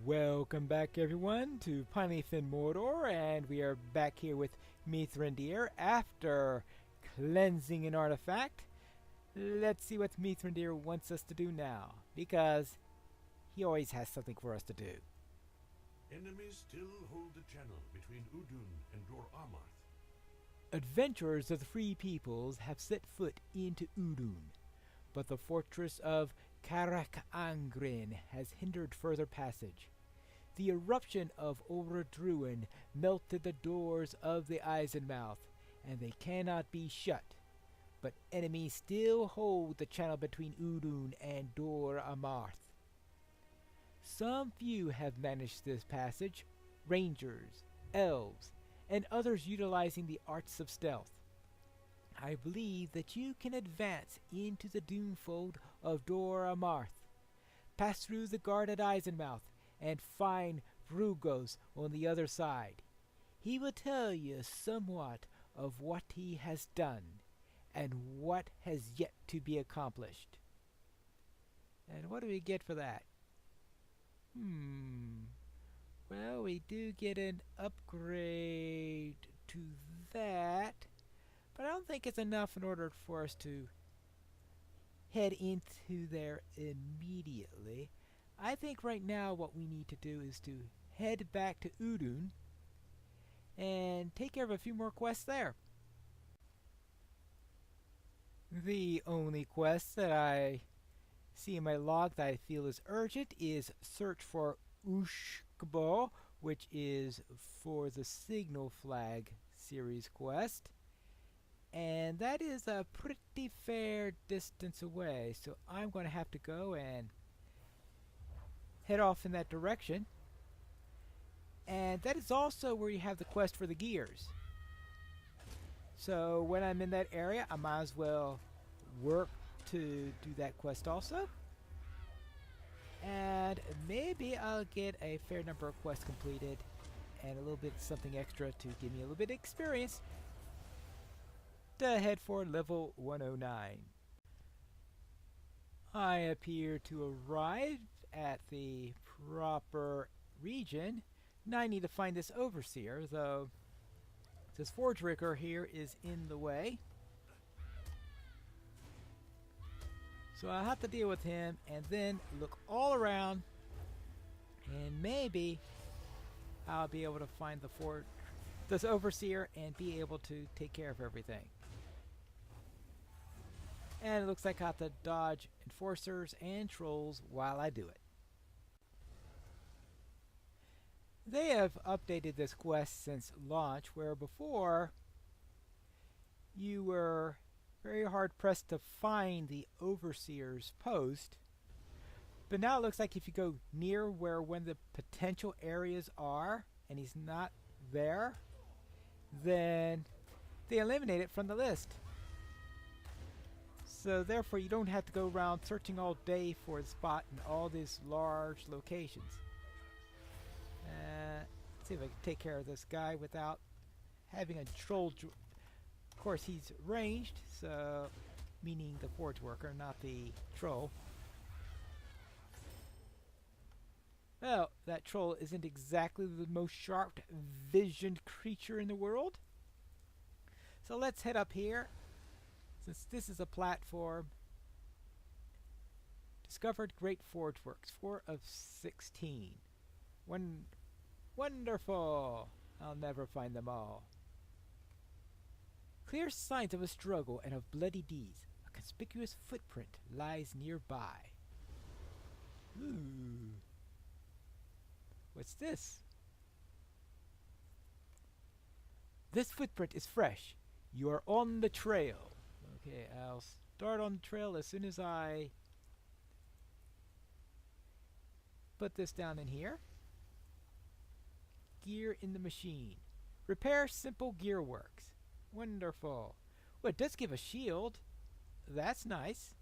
Welcome back everyone to Pineleaf in Mordor, and we are back here with Mithrandir after cleansing an artifact. Let's see what Mithrandir wants us to do now, because he always has something for us to do. Enemies still hold the channel between Udun and Dor Amarth. Adventurers of the Free Peoples have set foot into Udun, but the fortress of Karak Angrin has hindered further passage. The eruption of Orodruin melted the doors of the Eisenmouth, and they cannot be shut. But enemies still hold the channel between Udun and Dor Amarth. Some few have managed this passage, rangers, elves, and others utilizing the arts of stealth. I believe that you can advance into the Doomfold of Dor Amarth, pass through the guarded Eisenmouth, and find Brugos on the other side. He will tell you somewhat of what he has done, and what has yet to be accomplished. And what do we get for that? Well, we do get an upgrade to that, but I don't think it's enough in order for us to head into there immediately. I think right now what we need to do is to head back to Udun and take care of a few more quests there. The only quest that I see in my log that I feel is urgent is search for Ushkbo, which is for the Signal Flag series quest. And that is a pretty fair distance away, so I'm going to have to go and head off in that direction. And that is also where you have the quest for the gears. So when I'm in that area, I might as well work to do that quest also. And maybe I'll get a fair number of quests completed and a little bit something extra to give me a little bit of experience to head for level 109. I appear to arrive at the proper region. Now I need to find this overseer, though this forge rigger here is in the way. So I'll have to deal with him and then look all around, and maybe I'll be able to find this overseer and be able to take care of everything. And it looks like I have to dodge enforcers and trolls while I do it. They have updated this quest since launch, where before you were very hard pressed to find the overseer's post. But now it looks like if you go near where one of the potential areas are and he's not there, then they eliminate it from the list. So therefore you don't have to go around searching all day for the spot in all these large locations. Let's see if I can take care of this guy without having a troll. Of course he's ranged, so meaning the forge worker, not the troll. Well, that troll isn't exactly the most sharp-visioned creature in the world. So let's head up here. Since this is a platform, discovered great forge works, 4 of 16. Wonderful! I'll never find them all. Clear signs of a struggle and of bloody deeds. A conspicuous footprint lies nearby. Ooh. What's this? This footprint is fresh. You are on the trail. Okay, I'll start on the trail as soon as I put this down in here. Gear in the machine. Repair simple gear works. Wonderful. Well, it does give a shield. That's nice.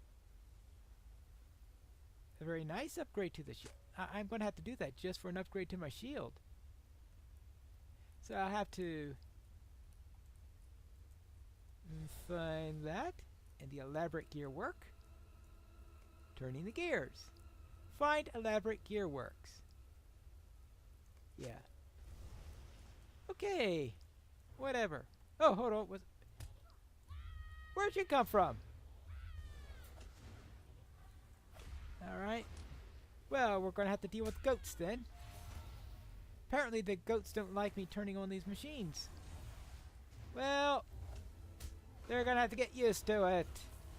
A very nice upgrade to the shield. I'm going to have to do that just for an upgrade to my shield. So I'll have to find that and the elaborate gear work. Turning the gears. Find elaborate gear works. Yeah. Okay. Whatever. Oh, hold on. Where'd you come from? Alright. Well, we're going to have to deal with goats then. Apparently the goats don't like me turning on these machines. Well, they're going to have to get used to it.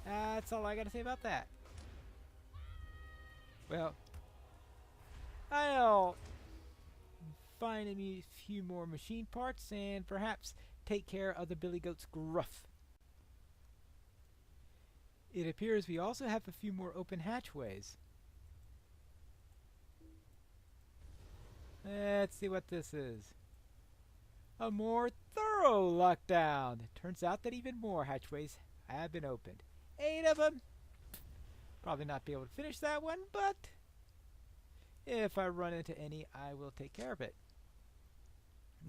That's all I got to say about that. Well, I'll find a few more machine parts and perhaps take care of the billy goat's gruff. It appears we also have a few more open hatchways. Let's see what this is. A more thorough lockdown. It turns out that even more hatchways have been opened. 8 of them. Probably not be able to finish that one, but if I run into any, I will take care of it.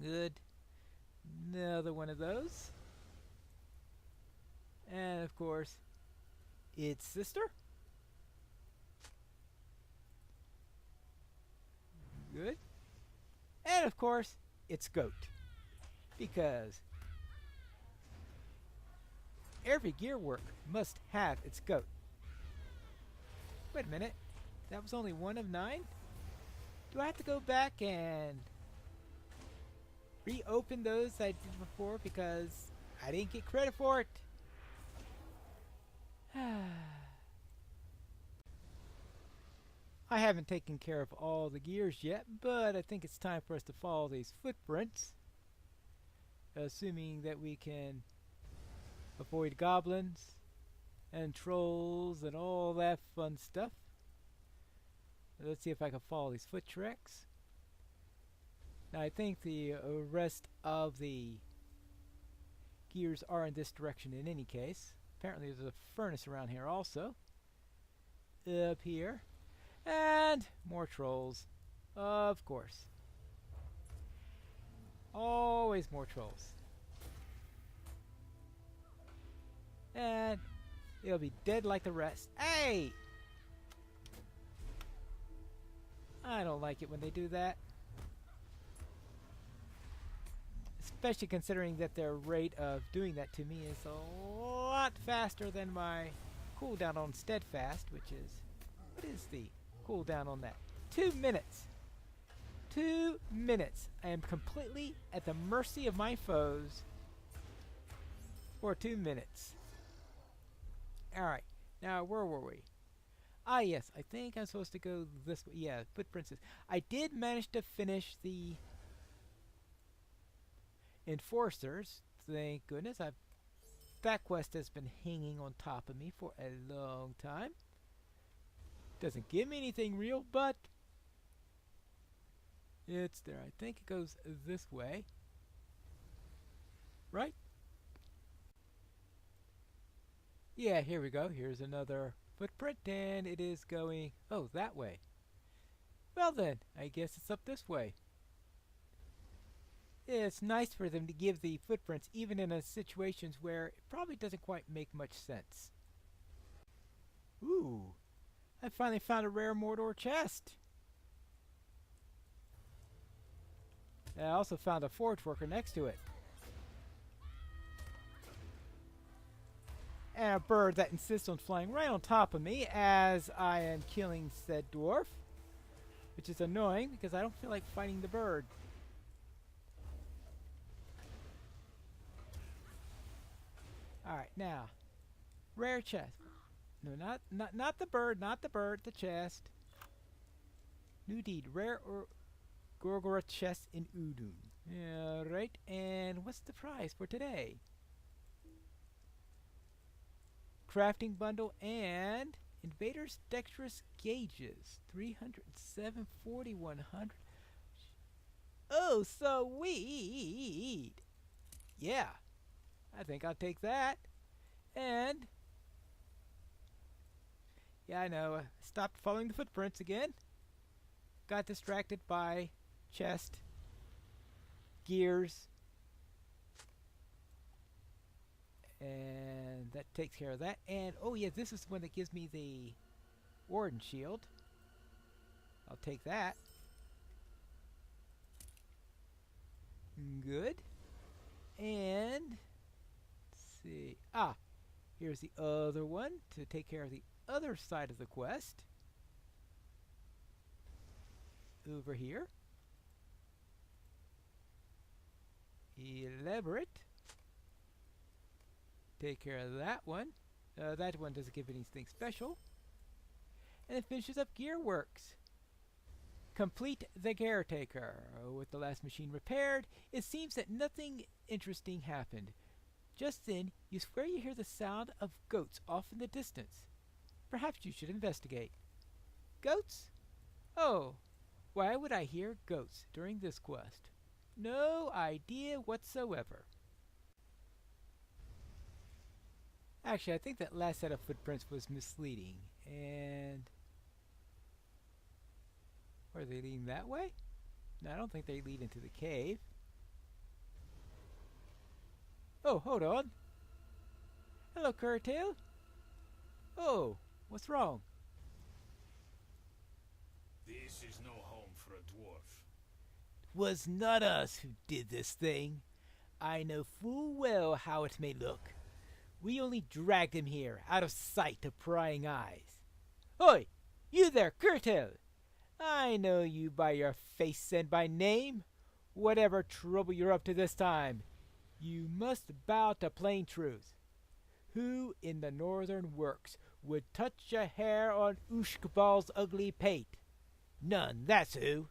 Good. Another one of those. And of course, its sister. Good. And of course, its goat. Because every gearwork must have its goat. Wait a minute. That was only 1 of 9? Do I have to go back and reopen those I did before because I didn't get credit for it? I haven't taken care of all the gears yet, but I think it's time for us to follow these footprints. Assuming that we can avoid goblins and trolls and all that fun stuff. Let's see if I can follow these foot tracks. Now I think the rest of the gears are in this direction in any case. Apparently there's a furnace around here also. Up here. And more trolls. Of course. Always more trolls. And it'll be dead like the rest. Hey! I don't like it when they do that. Especially considering that their rate of doing that to me is a lot faster than my cooldown on Steadfast, which is... What is the cooldown on that? 2 minutes. 2 minutes. I am completely at the mercy of my foes for 2 minutes. Alright. Now, where were we? Ah, yes. I think I'm supposed to go this way. Yeah, footprints. I did manage to finish the Enforcers. Thank goodness. That quest has been hanging on top of me for a long time. Doesn't give me anything real, but it's there. I think it goes this way. Right? Yeah, here we go. Here's another footprint, and it is going, oh, that way. Well then, I guess it's up this way. It's nice for them to give the footprints even in situations where it probably doesn't quite make much sense. Ooh, I finally found a rare Mordor chest. And I also found a forge worker next to it. And a bird that insists on flying right on top of me as I am killing said dwarf. Which is annoying because I don't feel like fighting the bird. Alright, now. Rare chest. No, not the bird, not the bird, the chest. New deed. Rare or Gorgora chest in Udun. Alright, and what's the price for today? Crafting bundle and Invader's Dexterous Gauges. 307, 4100. Oh, sweet! Yeah, I think I'll take that. And yeah, I know. I stopped following the footprints again. Got distracted by chest, gears, and that takes care of that. And oh yeah, this is the one that gives me the Warden Shield. I'll take that. Good. And let's see. Ah, here's the other one to take care of the other side of the quest. Over here. Elaborate. Take care of that one. That one doesn't give anything special. And it finishes up Gearworks. Complete the caretaker. With the last machine repaired, it seems that nothing interesting happened. Just then, you swear you hear the sound of goats off in the distance. Perhaps you should investigate. Goats? Oh, why would I hear goats during this quest? No idea whatsoever. Actually, I think that last set of footprints was misleading. And are they leading that way? No, I don't think they lead into the cave. Oh, hold on. Hello, Curtail. Oh, what's wrong? This is no home for a dwarf. Was not us who did this thing. I know full well how it may look. We only dragged him here, out of sight of prying eyes. Oi! You there, Curtail! I know you by your face and by name. Whatever trouble you're up to this time, you must bow to plain truth. Who in the northern works would touch a hair on Ushkbal's ugly pate? None, that's who.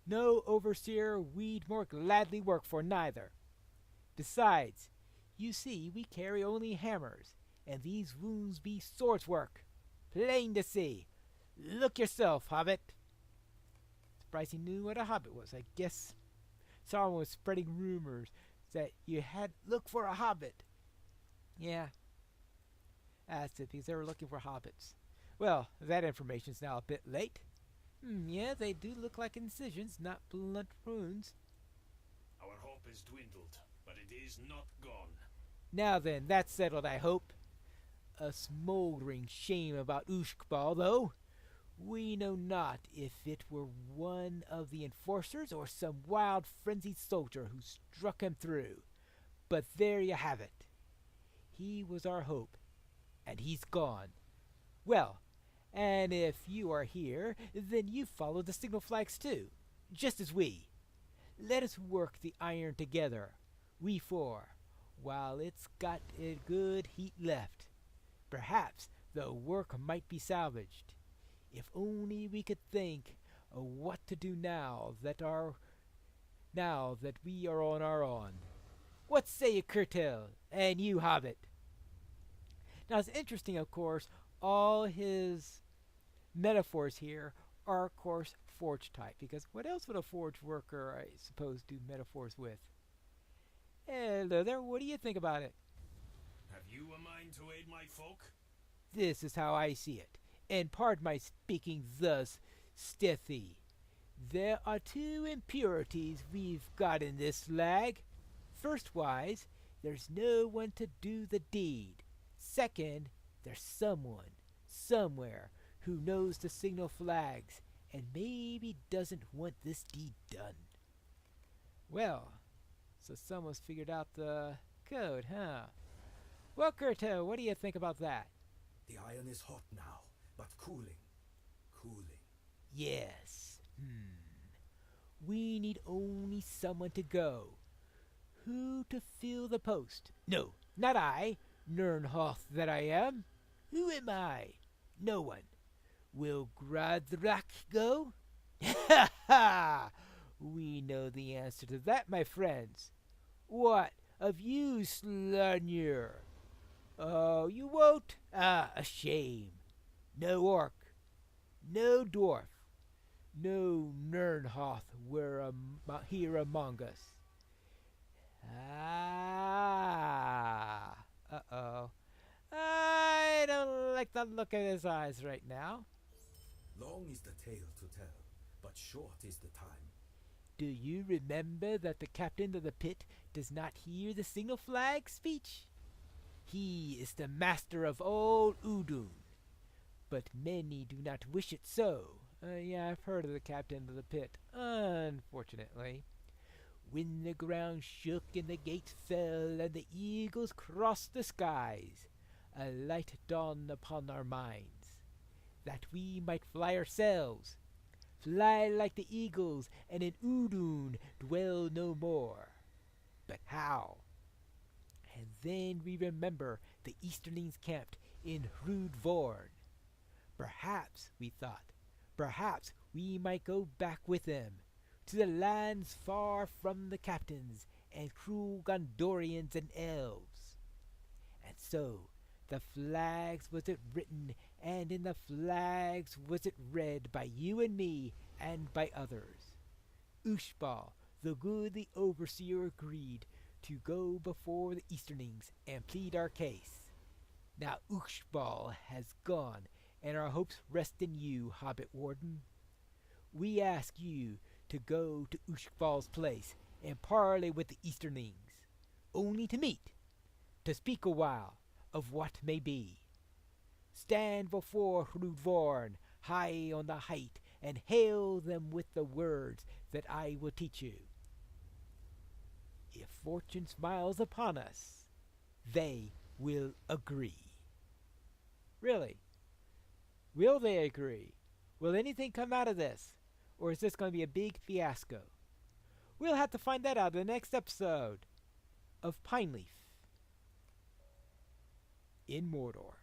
No overseer we'd more gladly work for neither. Besides, you see we carry only hammers, and these wounds be swords work. Plain to see. Look yourself, hobbit. Surprised he knew what a hobbit was. I guess someone was spreading rumors that you had look for a hobbit. Yeah, that's it, because they were looking for hobbits. Well, that information's now a bit late. Yeah, they do look like incisions, not blunt wounds. Our hope has dwindled, but it is not gone. Now then, that's settled, I hope. A smoldering shame about Ushkbal, though. We know not if it were one of the enforcers or some wild, frenzied soldier who struck him through. But there you have it. He was our hope, and he's gone. Well, and if you are here, then you follow the signal flags too, just as we. Let us work the iron together, we four, while it's got a good heat left. Perhaps the work might be salvaged. If only we could think of what to do now that we are on our own. What say you, Curtail, and you, Hobbit? Now it's interesting, of course, all his metaphors here are, of course, forge type, because what else would a forge worker, I suppose, do metaphors with? Hello there, what do you think about it? Have you a mind to aid my folk? This is how I see it, and pardon my speaking thus stithy. There are two impurities we've got in this lag. Firstwise, there's no one to do the deed. Second, there's someone, somewhere, who knows the signal flags, and maybe doesn't want this deed done. Well, so someone's figured out the code, huh? Well, Curto, what do you think about that? The iron is hot now, but cooling. Cooling. Yes. We need only someone to go. Who to fill the post? No, not I, Nernhoth that I am. Who am I? No one. Will Gradrak go? Ha ha! We know the answer to that, my friends. What of you, Slunyer? Oh, you won't? Ah, a shame. No orc, no dwarf, no Nernhoth were here among us. Ah, uh-oh. I don't like the look of his eyes right now. Long is the tale to tell, but short is the time. Do you remember that the captain of the pit does not hear the signal flag speech? He is the master of all Udun, but many do not wish it so. Yeah, I've heard of the captain of the pit, unfortunately. When the ground shook and the gates fell and the eagles crossed the skies, a light dawned upon our minds, that we might fly ourselves, fly like the eagles, and in Udun dwell no more. But how? And then we remember the Easterlings camped in Hrudvorn. Perhaps, we thought, perhaps we might go back with them, to the lands far from the captains and cruel Gondorians and elves. And so the flags was it written, and in the flags was it read by you and me and by others. Ushbal, the goodly overseer, agreed to go before the Easterlings and plead our case. Now Ushbal has gone, and our hopes rest in you, Hobbit Warden. We ask you to go to Ushbal's place and parley with the Easterlings, only to meet, to speak a while of what may be. Stand before Hrudvorn high on the height, and hail them with the words that I will teach you. If fortune smiles upon us, they will agree. Really? Will they agree? Will anything come out of this? Or is this going to be a big fiasco? We'll have to find that out in the next episode of Pineleaf in Mordor.